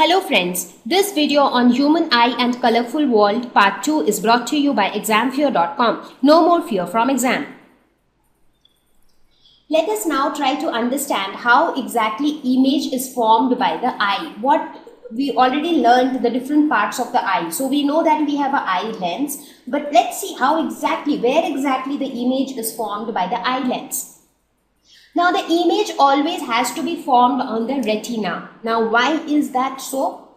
Hello friends, this video on Human Eye and Colorful World Part 2 is brought to you by examfear.com. No more fear from exam. Let us now try to understand how exactly image is formed by the eye. We already learned the different parts of the eye. So we know that we have an eye lens, but let's see where exactly the image is formed by the eye lens. Now the image always has to be formed on the retina. Now why is that so?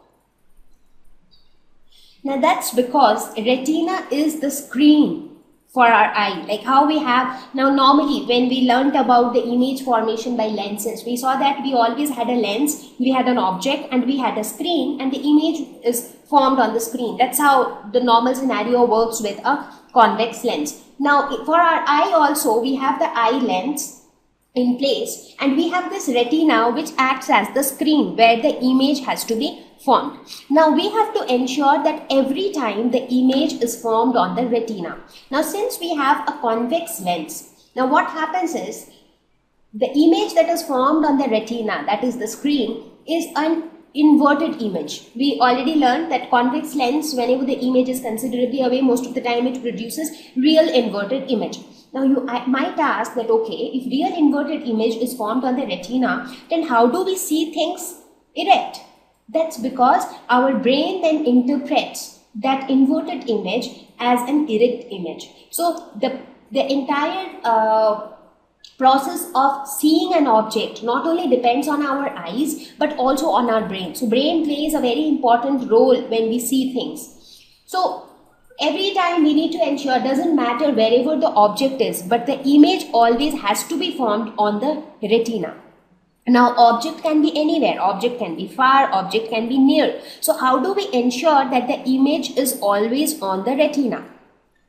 Now that's because retina is the screen for our eye. Like how we have, now normally when we learnt about the image formation by lenses, we saw that we always had a lens, we had an object and we had a screen, and the image is formed on the screen. That's how the normal scenario works with a convex lens. Now for our eye also, we have the eye lens in place, and we have this retina which acts as the screen where the image has to be formed. Now we have to ensure that every time the image is formed on the retina. Now since we have a convex lens, now what happens is the image that is formed on the retina, that is the screen, is an inverted image. We already learned that convex lens, whenever the image is considerably away, most of the time it produces real inverted image. Now you might ask that, okay, if real inverted image is formed on the retina, then how do we see things erect? That's because our brain then interprets that inverted image as an erect image. So the entire process of seeing an object not only depends on our eyes but also on our brain. So brain plays a very important role when we see things. So every time we need to ensure, doesn't matter wherever the object is, but the image always has to be formed on the retina. Now object can be anywhere, object can be far, object can be near. So how do we ensure that the image is always on the retina?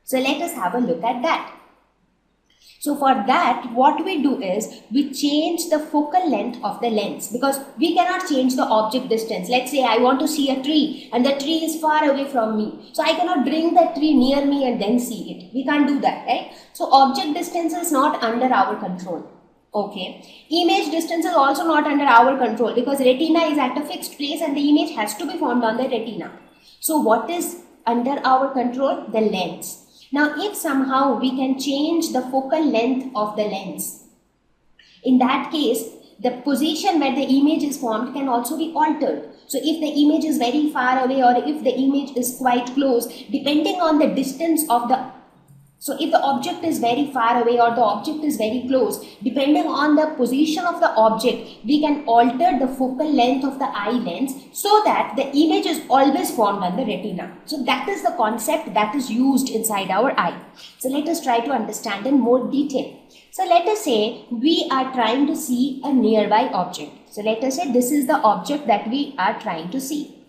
So let us have a look at that. So for that, what we do is we change the focal length of the lens, because we cannot change the object distance. Let's say I want to see a tree and the tree is far away from me. So I cannot bring that tree near me and then see it. We can't do that, right? So object distance is not under our control. Okay. Image distance is also not under our control, because retina is at a fixed place and the image has to be formed on the retina. So what is under our control? The lens. Now, if somehow we can change the focal length of the lens, in that case, the position where the image is formed can also be altered. So, if the image is very far away or if the image is quite close, depending on the distance of the, so if the object is very far away or the object is very close, depending on the position of the object, we can alter the focal length of the eye lens so that the image is always formed on the retina. So that is the concept that is used inside our eye. So let us try to understand in more detail. So let us say we are trying to see a nearby object. So let us say this is the object that we are trying to see.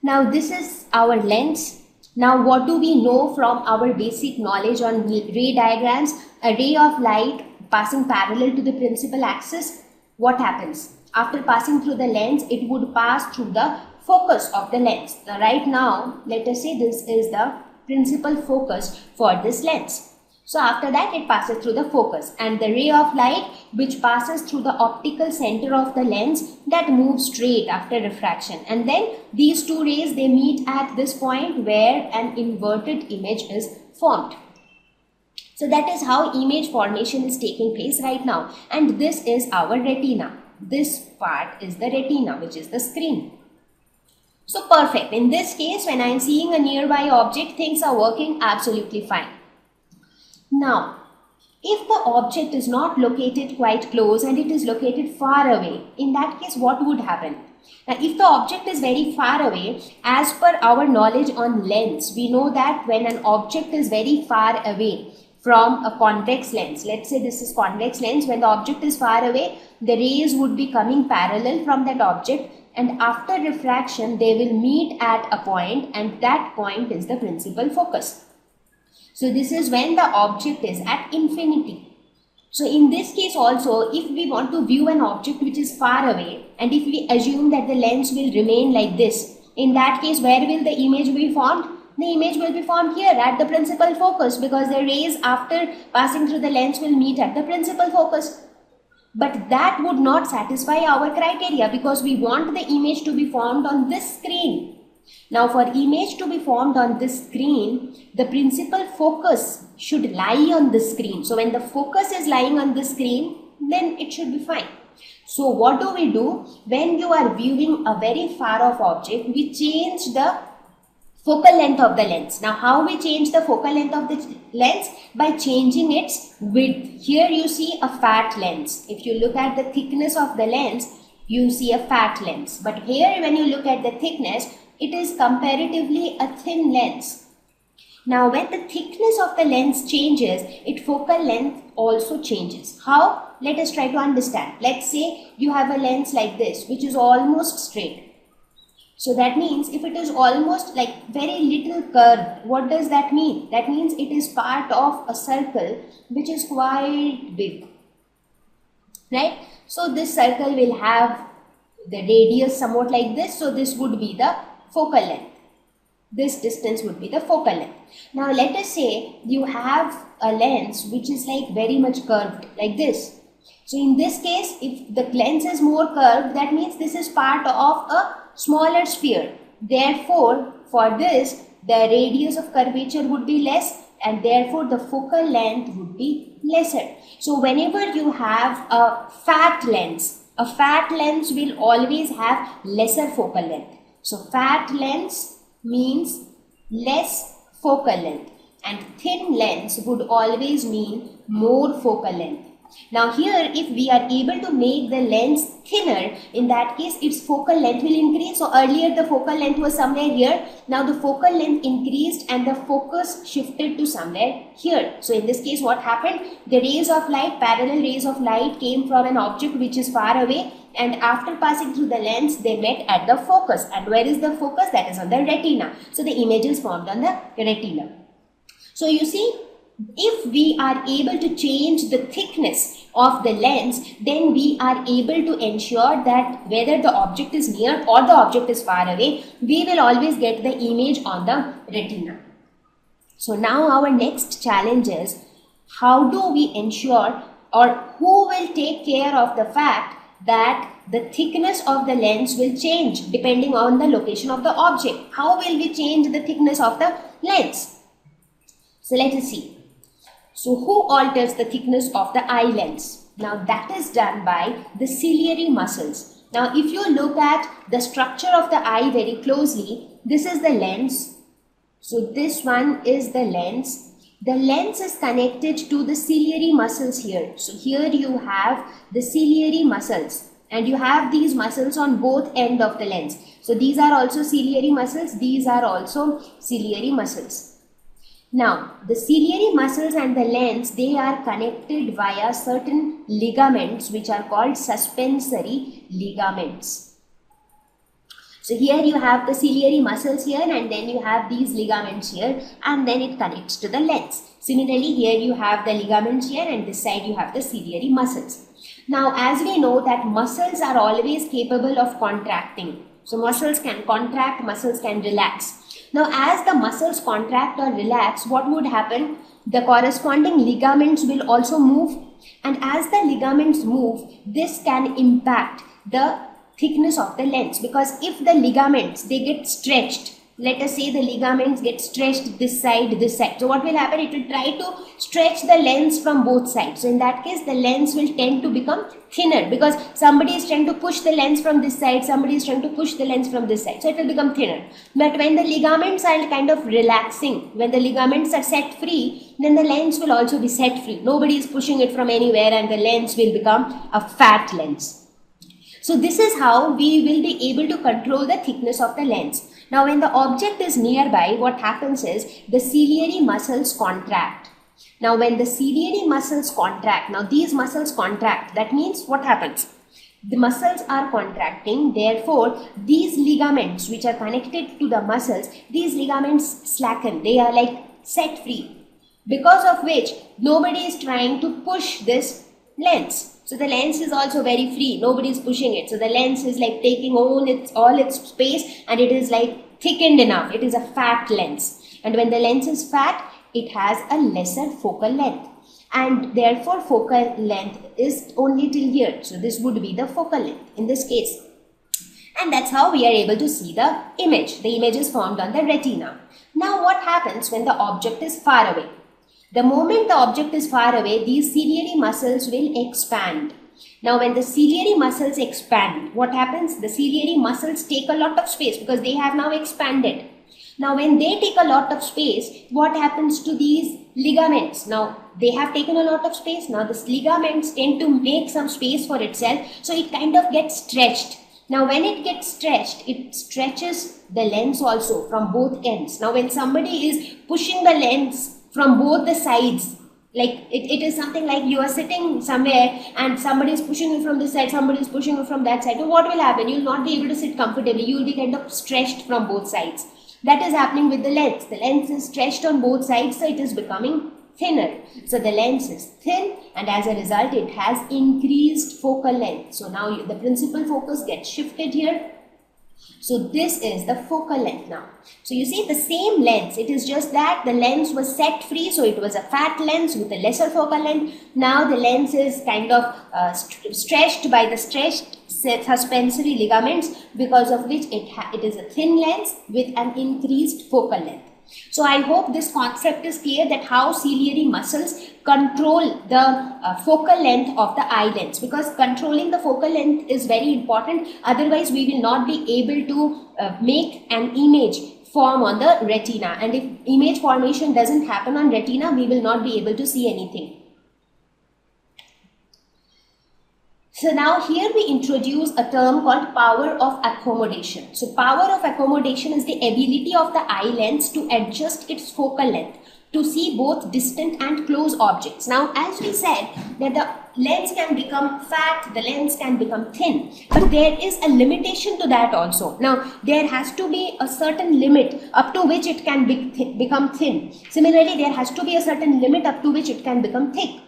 Now this is our lens. Now what do we know from our basic knowledge on ray diagrams? A ray of light passing parallel to the principal axis, what happens? After passing through the lens, it would pass through the focus of the lens. Now right now, let us say this is the principal focus for this lens. So after that, it passes through the focus, and the ray of light which passes through the optical center of the lens, that moves straight after refraction, and then these two rays, they meet at this point where an inverted image is formed. So that is how image formation is taking place right now, and this is our retina. This part is the retina, which is the screen. So perfect. In this case, when I am seeing a nearby object, things are working absolutely fine. Now, if the object is not located quite close and it is located far away, in that case, what would happen? Now, if the object is very far away, as per our knowledge on lens, we know that when an object is very far away from a convex lens, let's say this is convex lens, when the object is far away, the rays would be coming parallel from that object, and after refraction, they will meet at a point, and that point is the principal focus. So this is when the object is at infinity. So in this case also, if we want to view an object which is far away, and if we assume that the lens will remain like this, in that case, where will the image be formed? The image will be formed here at the principal focus, because the rays after passing through the lens will meet at the principal focus. But that would not satisfy our criteria because we want the image to be formed on this screen. Now for image to be formed on this screen, the principal focus should lie on the screen. So when the focus is lying on the screen, then it should be fine. So what do we do? When you are viewing a very far off object, we change the focal length of the lens. Now how we change the focal length of the lens? By changing its width. Here you see a fat lens. If you look at the thickness of the lens, you see a fat lens. But here when you look at the thickness, it is comparatively a thin lens. Now when the thickness of the lens changes, its focal length also changes. How? Let us try to understand. Let's say you have a lens like this, which is almost straight. So that means if it is almost like very little curved, what does that mean? That means it is part of a circle which is quite big, right? So this circle will have the radius somewhat like this. So this would be the focal length. This distance would be the focal length. Now let us say you have a lens which is like very much curved like this. So in this case, if the lens is more curved, that means this is part of a smaller sphere. Therefore, for this, the radius of curvature would be less and therefore the focal length would be lesser. So whenever you have a fat lens will always have lesser focal length. So fat lens means less focal length and thin lens would always mean more focal length. Now here if we are able to make the lens thinner, in that case its focal length will increase. So earlier the focal length was somewhere here. Now the focal length increased and the focus shifted to somewhere here. So in this case what happened? The rays of light, parallel rays of light came from an object which is far away, and after passing through the lens they met at the focus. And where is the focus? That is on the retina. So the image is formed on the retina. So you see, if we are able to change the thickness of the lens, then we are able to ensure that whether the object is near or the object is far away, we will always get the image on the retina. So now our next challenge is, how do we ensure, or who will take care of the fact that the thickness of the lens will change depending on the location of the object? How will we change the thickness of the lens? So let us see. So who alters the thickness of the eye lens? Now that is done by the ciliary muscles. Now if you look at the structure of the eye very closely, this is the lens. So this one is the lens. The lens is connected to the ciliary muscles here. So here you have the ciliary muscles and you have these muscles on both ends of the lens. So these are also ciliary muscles, these are also ciliary muscles. Now, the ciliary muscles and the lens, they are connected via certain ligaments which are called suspensory ligaments. So here you have the ciliary muscles here and then you have these ligaments here and then it connects to the lens. Similarly, here you have the ligaments here and this side you have the ciliary muscles. Now, as we know that muscles are always capable of contracting. So muscles can contract, muscles can relax. Now as the muscles contract or relax, what would happen? The corresponding ligaments will also move, and as the ligaments move, this can impact the thickness of the lens, because if the ligaments, they get stretched, let us say the ligaments get stretched this side, so what will happen? It will try to stretch the lens from both sides. So in that case, the lens will tend to become thinner because somebody is trying to push the lens from this side, somebody is trying to push the lens from this side. So it will become thinner. But when the ligaments are kind of relaxing, when the ligaments are set free, then the lens will also be set free. Nobody is pushing it from anywhere and the lens will become a fat lens. So this is how we will be able to control the thickness of the lens. Now when the object is nearby, what happens is the ciliary muscles contract. Now when the ciliary muscles contract, now these muscles contract, that means what happens? The muscles are contracting, therefore these ligaments which are connected to the muscles, these ligaments slacken, they are like set free, because of which nobody is trying to push this lens. So the lens is also very free, nobody is pushing it. So the lens is like taking all its space and it is like thickened enough. It is a fat lens. And when the lens is fat, it has a lesser focal length. and therefore focal length is only till here. So this would be the focal length in this case. And that's how we are able to see the image. The image is formed on the retina. Now what happens when the object is far away? The moment the object is far away, these ciliary muscles will expand. Now when the ciliary muscles expand, what happens? The ciliary muscles take a lot of space because they have now expanded. Now when they take a lot of space, what happens to these ligaments? Now they have taken a lot of space. Now these ligaments tend to make some space for itself. So it kind of gets stretched. Now when it gets stretched, it stretches the lens also from both ends. Now when somebody is pushing the lens from both the sides, like it is something like you are sitting somewhere and somebody is pushing you from this side, somebody is pushing you from that side. So what will happen? You will not be able to sit comfortably. You will be kind of stretched from both sides. That is happening with the lens. The lens is stretched on both sides, so it is becoming thinner. So the lens is thin, and as a result it has increased focal length. So now the principal focus gets shifted here. So this is the focal length now. So you see the same lens, it is just that the lens was set free, so it was a fat lens with a lesser focal length. Now the lens is kind of stretched by the stretched suspensory ligaments, because of which it is a thin lens with an increased focal length. So I hope this concept is clear, that how ciliary muscles control the focal length of the eye lens, because controlling the focal length is very important. Otherwise we will not be able to make an image form on the retina, and if image formation doesn't happen on retina, we will not be able to see anything. So now here we introduce a term called power of accommodation. So power of accommodation is the ability of the eye lens to adjust its focal length to see both distant and close objects. Now as we said that the lens can become fat, the lens can become thin, but there is a limitation to that also. Now there has to be a certain limit up to which it can become thin. Similarly, there has to be a certain limit up to which it can become thick.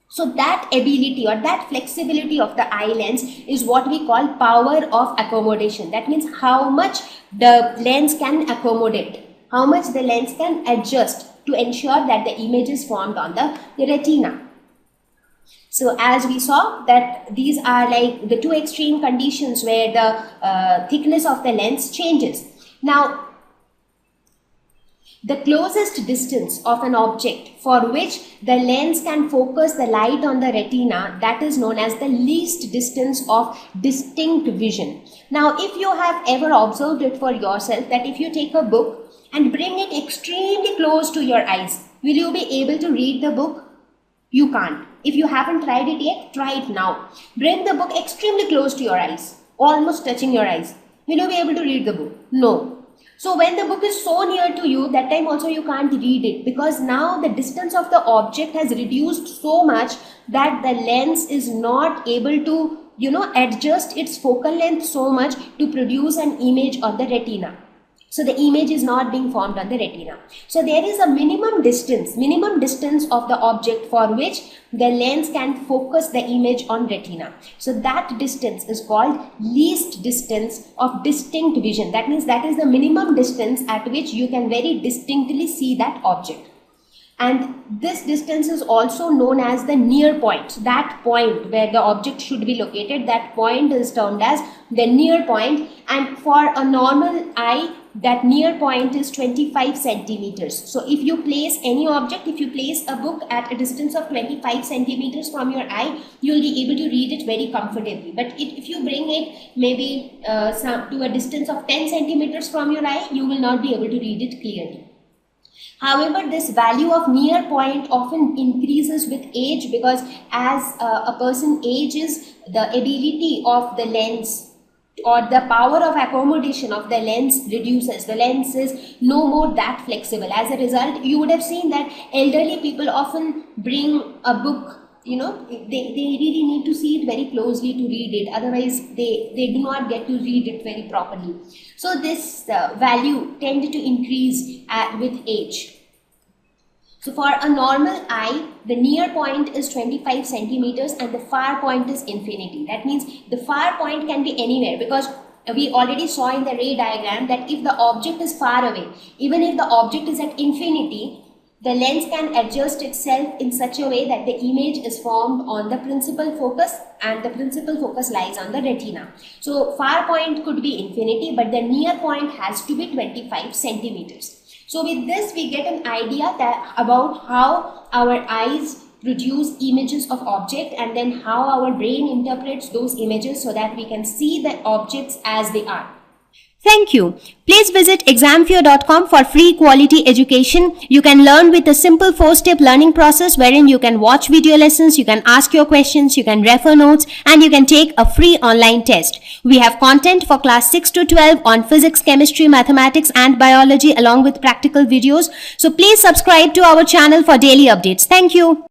So that ability or that flexibility of the eye lens is what we call power of accommodation. That means how much the lens can accommodate, how much the lens can adjust to ensure that the image is formed on the retina. So as we saw that these are like the two extreme conditions where the thickness of the lens changes. Now the closest distance of an object for which the lens can focus the light on the retina, that is known as the least distance of distinct vision. Now, if you have ever observed it for yourself, that if you take a book and bring it extremely close to your eyes, will you be able to read the book? You can't. If you haven't tried it yet, try it now. Bring the book extremely close to your eyes, almost touching your eyes. Will you be able to read the book? No. So when the book is so near to you, that time also you can't read it, because now the distance of the object has reduced so much that the lens is not able to, adjust its focal length so much to produce an image on the retina. So the image is not being formed on the retina. So there is a minimum distance of the object for which the lens can focus the image on retina. So that distance is called least distance of distinct vision. That means that is the minimum distance at which you can very distinctly see that object. And this distance is also known as the near point. So that point where the object should be located, that point is termed as the near point. And for a normal eye, that near point is 25 centimeters. So if you place any object, if you place a book at a distance of 25 centimeters from your eye, you will be able to read it very comfortably. But if you bring it maybe to a distance of 10 centimeters from your eye, you will not be able to read it clearly. However, this value of near point often increases with age, because as a person ages, the ability of the lens or the power of accommodation of the lens reduces. The lens is no more that flexible. As a result, you would have seen that elderly people often bring a book, they really need to see it very closely to read it. Otherwise, they do not get to read it very properly. So this value tends to increase with age. So for a normal eye, the near point is 25 centimeters and the far point is infinity. That means the far point can be anywhere, because we already saw in the ray diagram that if the object is far away, even if the object is at infinity, the lens can adjust itself in such a way that the image is formed on the principal focus, and the principal focus lies on the retina. So far point could be infinity, but the near point has to be 25 centimeters. So with this we get an idea that about how our eyes produce images of object, and then how our brain interprets those images so that we can see the objects as they are. Thank you. Please visit examfear.com for free quality education. You can learn with a simple 4-step learning process wherein you can watch video lessons, you can ask your questions, you can refer notes, and you can take a free online test. We have content for class 6 to 12 on physics, chemistry, mathematics, and biology along with practical videos. So please subscribe to our channel for daily updates. Thank you.